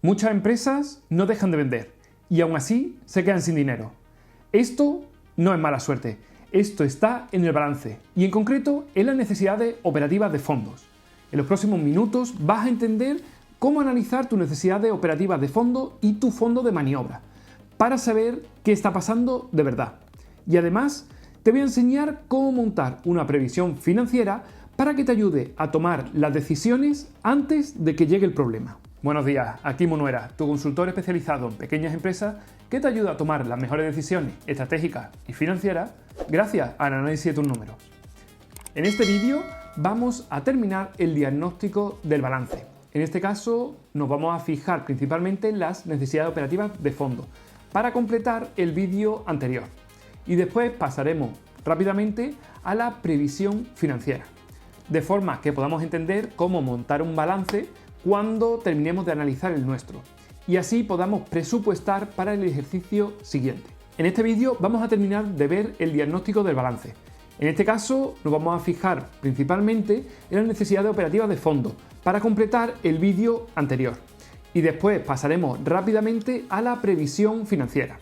Muchas empresas no dejan de vender y aún así se quedan sin dinero. Esto no es mala suerte, esto está en el balance y en concreto en las necesidades operativas de fondos. En los próximos minutos vas a entender cómo analizar tus necesidades operativas de fondo y tu fondo de maniobra para saber qué está pasando de verdad. Y además te voy a enseñar cómo montar una previsión financiera para que te ayude a tomar las decisiones antes de que llegue el problema. Buenos días, aquí Monuera, tu consultor especializado en pequeñas empresas que te ayuda a tomar las mejores decisiones estratégicas y financieras gracias al análisis de tus números. En este vídeo vamos a terminar el diagnóstico del balance. En este caso nos vamos a fijar principalmente en las necesidades operativas de fondo para completar el vídeo anterior y después pasaremos rápidamente a la previsión financiera, de forma que podamos entender cómo montar un balance cuando terminemos de analizar el nuestro y así podamos presupuestar para el ejercicio siguiente. En este vídeo vamos a terminar de ver el diagnóstico del balance. En este caso nos vamos a fijar principalmente en las necesidades operativas de fondo para completar el vídeo anterior y después pasaremos rápidamente a la previsión financiera,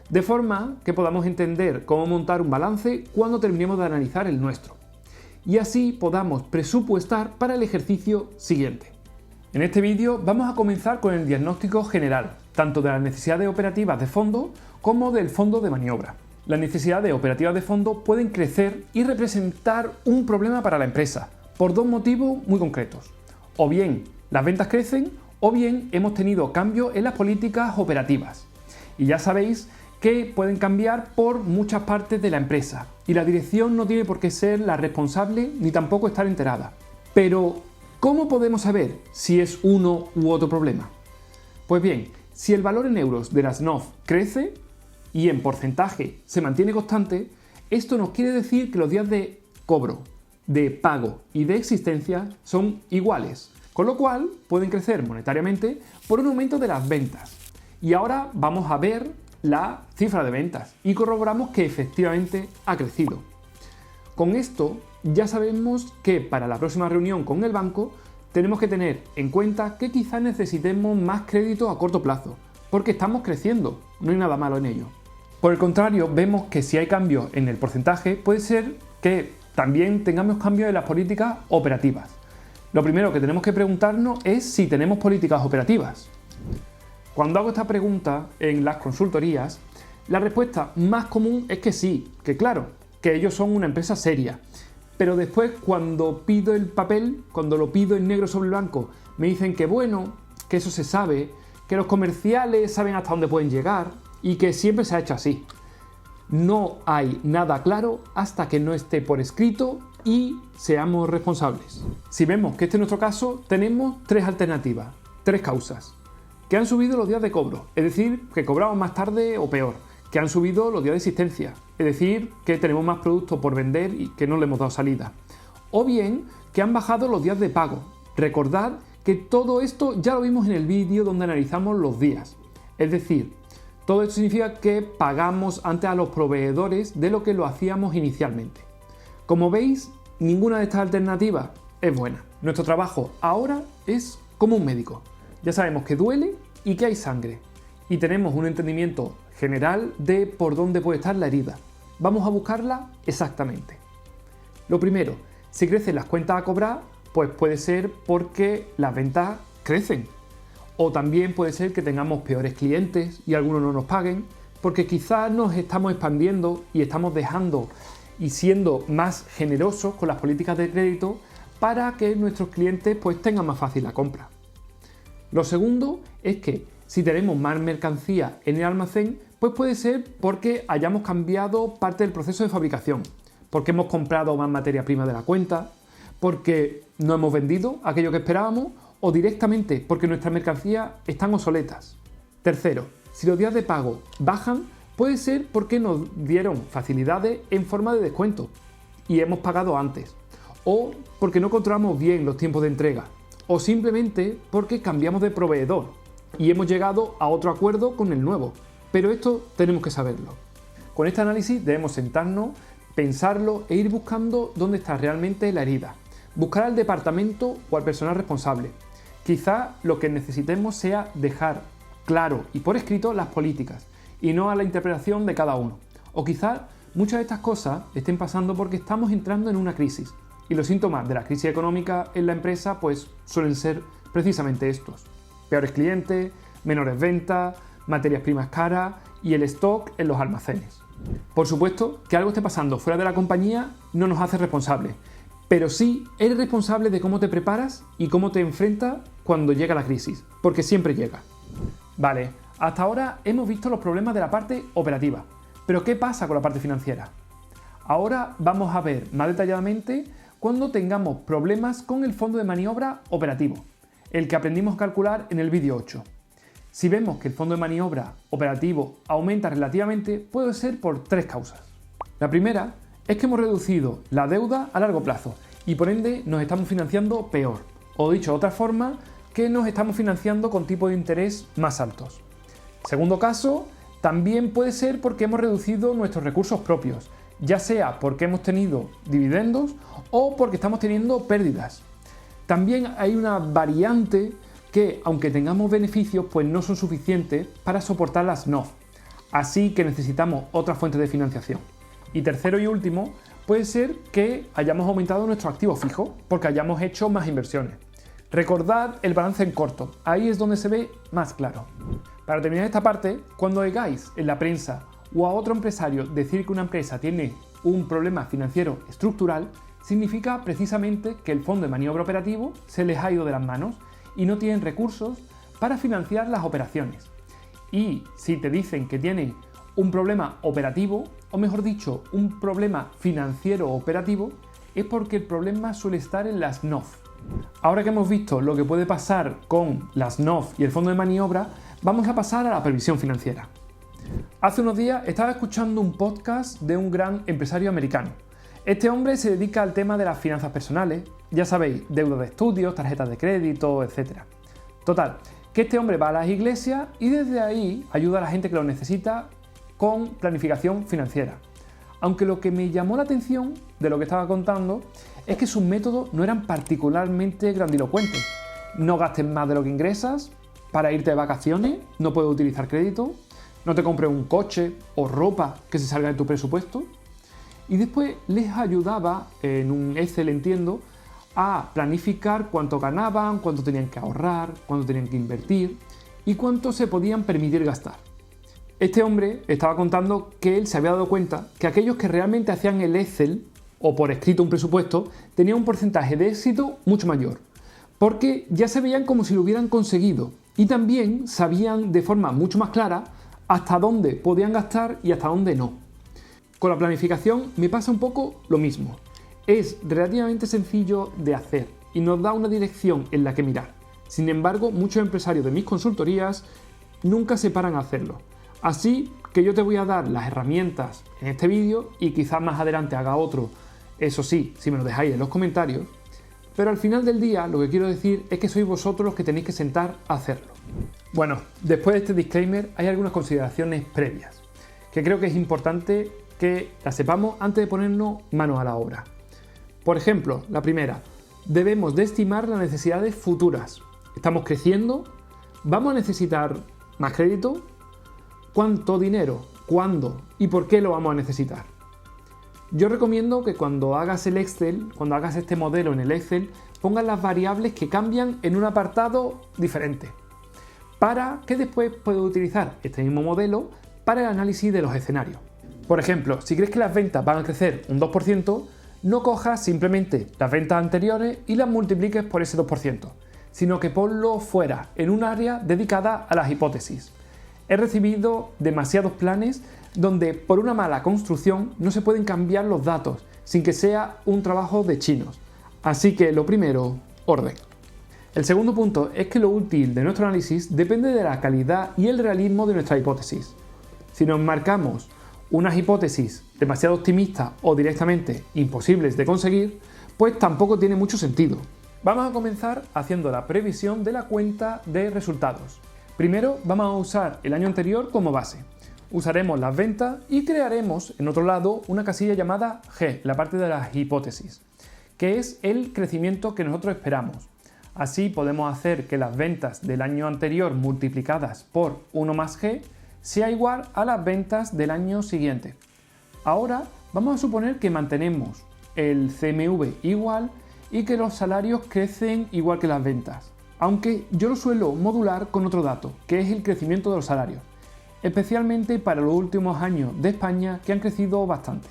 de forma que podamos entender cómo montar un balance cuando terminemos de analizar el nuestro y así podamos presupuestar para el ejercicio siguiente. En este vídeo vamos a comenzar con el diagnóstico general, tanto de las necesidades operativas de fondo como del fondo de maniobra. Las necesidades operativas de fondo pueden crecer y representar un problema para la empresa, por dos motivos muy concretos. O bien las ventas crecen, o bien hemos tenido cambios en las políticas operativas. Y ya sabéis que pueden cambiar por muchas partes de la empresa, y la dirección no tiene por qué ser la responsable ni tampoco estar enterada. Pero ¿cómo podemos saber si es uno u otro problema? Pues bien, si el valor en euros de las NOF crece y en porcentaje se mantiene constante, esto nos quiere decir que los días de cobro, de pago y de existencia son iguales, con lo cual pueden crecer monetariamente por un aumento de las ventas. Y ahora vamos a ver la cifra de ventas y corroboramos que efectivamente ha crecido. Con esto ya sabemos que para la próxima reunión con el banco tenemos que tener en cuenta que quizás necesitemos más crédito a corto plazo, porque estamos creciendo, no hay nada malo en ello. Por el contrario, vemos que si hay cambios en el porcentaje, puede ser que también tengamos cambios en las políticas operativas. Lo primero que tenemos que preguntarnos es si tenemos políticas operativas. Cuando hago esta pregunta en las consultorías, la respuesta más común es que sí, que claro, que ellos son una empresa seria. Pero después cuando pido el papel, cuando lo pido en negro sobre blanco, me dicen que bueno, que eso se sabe, que los comerciales saben hasta dónde pueden llegar y que siempre se ha hecho así. No hay nada claro hasta que no esté por escrito y seamos responsables. Si vemos que este es nuestro caso, tenemos tres alternativas, tres causas. Que han subido los días de cobro, es decir, que cobramos más tarde o peor. Que han subido los días de existencia, es decir, que tenemos más productos por vender y que no le hemos dado salida. O bien, que han bajado los días de pago. Recordad que todo esto ya lo vimos en el vídeo donde analizamos los días. Es decir, todo esto significa que pagamos antes a los proveedores de lo que lo hacíamos inicialmente. Como veis, ninguna de estas alternativas es buena. Nuestro trabajo ahora es como un médico. Ya sabemos que duele y que hay sangre. Y tenemos un entendimiento general de por dónde puede estar la herida. Vamos a buscarla exactamente. Lo primero, si crecen las cuentas a cobrar, pues puede ser porque las ventas crecen. O también puede ser que tengamos peores clientes y algunos no nos paguen, porque quizás nos estamos expandiendo y estamos dejando y siendo más generosos con las políticas de crédito para que nuestros clientes pues tengan más fácil la compra. Lo segundo es que si tenemos más mercancía en el almacén, pues puede ser porque hayamos cambiado parte del proceso de fabricación, porque hemos comprado más materia prima de la cuenta, porque no hemos vendido aquello que esperábamos o directamente porque nuestras mercancías están obsoletas. Tercero, si los días de pago bajan, puede ser porque nos dieron facilidades en forma de descuento y hemos pagado antes, o porque no controlamos bien los tiempos de entrega, o simplemente porque cambiamos de proveedor y hemos llegado a otro acuerdo con el nuevo, pero esto tenemos que saberlo. Con este análisis debemos sentarnos, pensarlo e ir buscando dónde está realmente la herida. Buscar al departamento o al personal responsable, Quizá lo que necesitemos sea dejar claro y por escrito las políticas y no a la interpretación de cada uno. O quizá muchas de estas cosas estén pasando porque estamos entrando en una crisis y los síntomas de la crisis económica en la empresa pues suelen ser precisamente estos: peores clientes, menores ventas, materias primas caras y el stock en los almacenes. Por supuesto, que algo esté pasando fuera de la compañía no nos hace responsables, pero sí eres responsable de cómo te preparas y cómo te enfrentas cuando llega la crisis, porque siempre llega. Vale, hasta ahora hemos visto los problemas de la parte operativa, pero ¿qué pasa con la parte financiera? Ahora vamos a ver más detalladamente cuando tengamos problemas con el fondo de maniobra operativo, el que aprendimos a calcular en el vídeo 8. Si vemos que el fondo de maniobra operativo aumenta relativamente, puede ser por tres causas. La primera es que hemos reducido la deuda a largo plazo y por ende nos estamos financiando peor, o dicho de otra forma, que nos estamos financiando con tipos de interés más altos. Segundo caso, también puede ser porque hemos reducido nuestros recursos propios, ya sea porque hemos tenido dividendos o porque estamos teniendo pérdidas. También hay una variante que, aunque tengamos beneficios, pues no son suficientes para soportar las NOF, así que necesitamos otras fuentes de financiación. Y tercero y último, puede ser que hayamos aumentado nuestro activo fijo porque hayamos hecho más inversiones. Recordad el balance en corto, ahí es donde se ve más claro. Para terminar esta parte, cuando oigáis en la prensa o a otro empresario decir que una empresa tiene un problema financiero estructural, significa precisamente que el fondo de maniobra operativo se les ha ido de las manos y no tienen recursos para financiar las operaciones. Y si te dicen que tienen un problema operativo, o mejor dicho, un problema financiero operativo, es porque el problema suele estar en las NOF. Ahora que hemos visto lo que puede pasar con las NOF y el fondo de maniobra, vamos a pasar a la previsión financiera. Hace unos días estaba escuchando un podcast de un gran empresario americano. Este hombre se dedica al tema de las finanzas personales, ya sabéis, deuda de estudios, tarjetas de crédito, etc. Total, que este hombre va a las iglesias y desde ahí ayuda a la gente que lo necesita con planificación financiera. Aunque lo que me llamó la atención de lo que estaba contando es que sus métodos no eran particularmente grandilocuentes. No gastes más de lo que ingresas, para irte de vacaciones no puedes utilizar crédito, no te compres un coche o ropa que se salga de tu presupuesto. Y después les ayudaba, en un Excel entiendo, a planificar cuánto ganaban, cuánto tenían que ahorrar, cuánto tenían que invertir y cuánto se podían permitir gastar. Este hombre estaba contando que él se había dado cuenta que aquellos que realmente hacían el Excel o por escrito un presupuesto tenían un porcentaje de éxito mucho mayor, porque ya se veían como si lo hubieran conseguido y también sabían de forma mucho más clara hasta dónde podían gastar y hasta dónde no. Con la planificación me pasa un poco lo mismo. Es relativamente sencillo de hacer y nos da una dirección en la que mirar. Sin embargo, muchos empresarios de mis consultorías nunca se paran a hacerlo. Así que yo te voy a dar las herramientas en este vídeo y quizás más adelante haga otro, eso sí, si me lo dejáis en los comentarios. Pero al final del día lo que quiero decir es que sois vosotros los que tenéis que sentar a hacerlo. Bueno, después de este disclaimer hay algunas consideraciones previas que creo que es importante que las sepamos antes de ponernos manos a la obra. Por ejemplo, la primera, debemos de estimar las necesidades futuras. ¿Estamos creciendo? ¿Vamos a necesitar más crédito? ¿Cuánto dinero? ¿Cuándo? ¿Y por qué lo vamos a necesitar? Yo recomiendo que cuando hagas el Excel, cuando hagas este modelo en el Excel, pongas las variables que cambian en un apartado diferente, para que después puedas utilizar este mismo modelo para el análisis de los escenarios. Por ejemplo, si crees que las ventas van a crecer un 2%, no cojas simplemente las ventas anteriores y las multipliques por ese 2%, sino que ponlo fuera, en un área dedicada a las hipótesis. He recibido demasiados planes donde por una mala construcción no se pueden cambiar los datos sin que sea un trabajo de chinos. Así que lo primero, orden. El segundo punto es que lo útil de nuestro análisis depende de la calidad y el realismo de nuestra hipótesis. Si nos marcamos unas hipótesis demasiado optimistas o directamente imposibles de conseguir, pues tampoco tiene mucho sentido. Vamos a comenzar haciendo la previsión de la cuenta de resultados. Primero vamos a usar el año anterior como base. Usaremos las ventas y crearemos en otro lado una casilla llamada G, la parte de las hipótesis, que es el crecimiento que nosotros esperamos. Así podemos hacer que las ventas del año anterior multiplicadas por 1 más G sea igual a las ventas del año siguiente. Ahora vamos a suponer que mantenemos el CMV igual y que los salarios crecen igual que las ventas, aunque yo lo suelo modular con otro dato, que es el crecimiento de los salarios, especialmente para los últimos años de España, que han crecido bastante.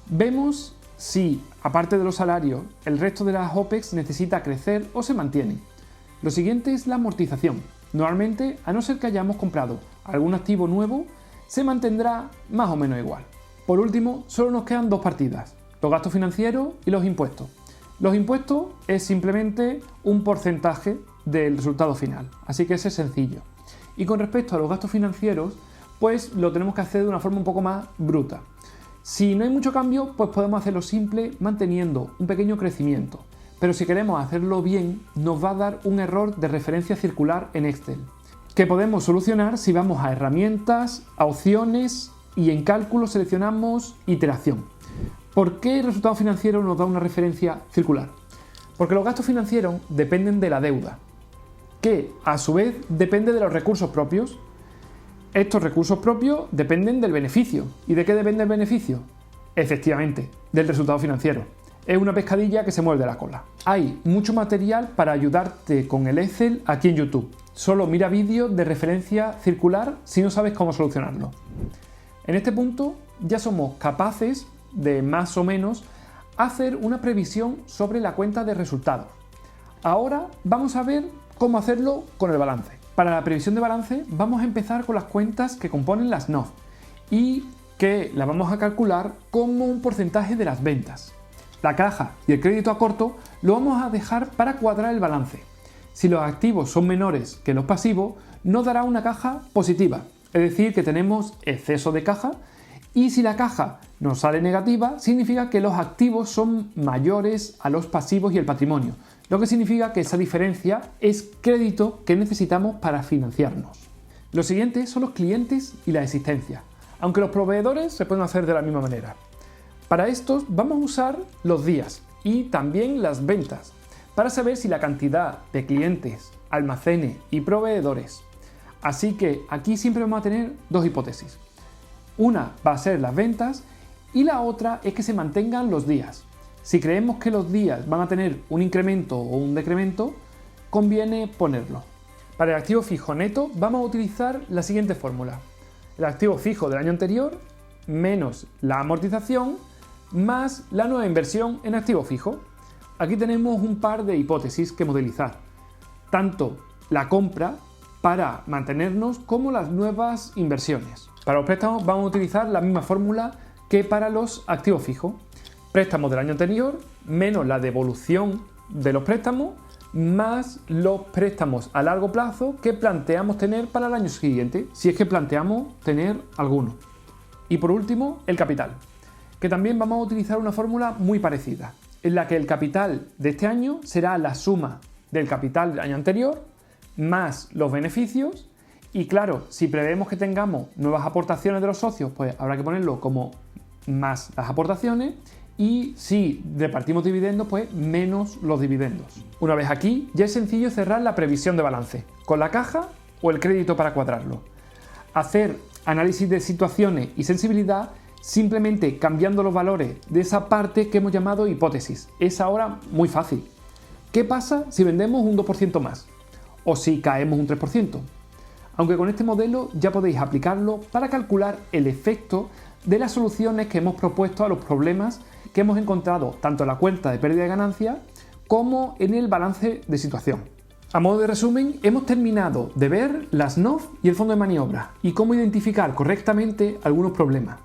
Vemos si, aparte de los salarios, el resto de las OPEX necesita crecer o se mantiene. Lo siguiente es la amortización. Normalmente, a no ser que hayamos comprado algún activo nuevo, se mantendrá más o menos igual. Por último, solo nos quedan dos partidas, los gastos financieros y los impuestos. Los impuestos es simplemente un porcentaje del resultado final, así que ese es sencillo. Y con respecto a los gastos financieros, pues lo tenemos que hacer de una forma un poco más bruta. Si no hay mucho cambio, pues podemos hacerlo simple manteniendo un pequeño crecimiento. Pero si queremos hacerlo bien, nos va a dar un error de referencia circular en Excel, que podemos solucionar si vamos a herramientas, a opciones y en cálculo seleccionamos iteración. ¿Por qué el resultado financiero nos da una referencia circular? Porque los gastos financieros dependen de la deuda, que a su vez depende de los recursos propios. Estos recursos propios dependen del beneficio. ¿Y de qué depende el beneficio? Efectivamente, del resultado financiero. Es una pescadilla que se muerde la cola. Hay mucho material para ayudarte con el Excel aquí en YouTube. Solo mira vídeos de referencia circular si no sabes cómo solucionarlo. En este punto ya somos capaces de más o menos hacer una previsión sobre la cuenta de resultados. Ahora vamos a ver cómo hacerlo con el balance. Para la previsión de balance vamos a empezar con las cuentas que componen las NOF y que las vamos a calcular como un porcentaje de las ventas. La caja y el crédito a corto lo vamos a dejar para cuadrar el balance. Si los activos son menores que los pasivos, nos dará una caja positiva, es decir, que tenemos exceso de caja, y si la caja nos sale negativa, significa que los activos son mayores a los pasivos y el patrimonio, lo que significa que esa diferencia es crédito que necesitamos para financiarnos. Lo siguiente son los clientes y la existencia, aunque los proveedores se pueden hacer de la misma manera. Para estos vamos a usar los días y también las ventas, para saber si la cantidad de clientes, almacenes y proveedores. Así que aquí siempre vamos a tener dos hipótesis. Una va a ser las ventas y la otra es que se mantengan los días. Si creemos que los días van a tener un incremento o un decremento, conviene ponerlo. Para el activo fijo neto vamos a utilizar la siguiente fórmula. El activo fijo del año anterior menos la amortización más la nueva inversión en activo fijo. Aquí tenemos un par de hipótesis que modelizar. Tanto la compra para mantenernos como las nuevas inversiones. Para los préstamos vamos a utilizar la misma fórmula que para los activos fijos. Préstamos del año anterior menos la devolución de los préstamos más los préstamos a largo plazo que planteamos tener para el año siguiente, si es que planteamos tener alguno. Y por último, el capital, que también vamos a utilizar una fórmula muy parecida, en la que el capital de este año será la suma del capital del año anterior más los beneficios. Y claro, si prevemos que tengamos nuevas aportaciones de los socios, pues habrá que ponerlo como más las aportaciones, y si repartimos dividendos, pues menos los dividendos. Una vez aquí, ya es sencillo cerrar la previsión de balance, con la caja o el crédito para cuadrarlo. Hacer análisis de situaciones y sensibilidad simplemente cambiando los valores de esa parte que hemos llamado hipótesis. Es ahora muy fácil. ¿Qué pasa si vendemos un 2% más? ¿O si caemos un 3%? Aunque con este modelo ya podéis aplicarlo para calcular el efecto de las soluciones que hemos propuesto a los problemas que hemos encontrado tanto en la cuenta de pérdida de ganancia como en el balance de situación. A modo de resumen, hemos terminado de ver las NOF y el fondo de maniobra y cómo identificar correctamente algunos problemas.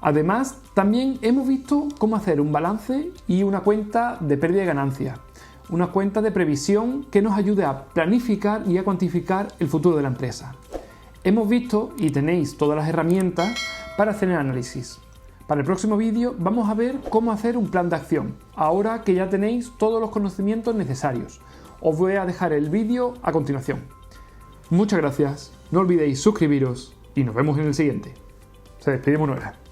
Además, también hemos visto cómo hacer un balance y una cuenta de pérdida de ganancia, una cuenta de previsión que nos ayude a planificar y a cuantificar el futuro de la empresa. Hemos visto y tenéis todas las herramientas para hacer el análisis. Para el próximo vídeo vamos a ver cómo hacer un plan de acción, ahora que ya tenéis todos los conocimientos necesarios. Os voy a dejar el vídeo a continuación. Muchas gracias, no olvidéis suscribiros y nos vemos en el siguiente. Se despide Manuela.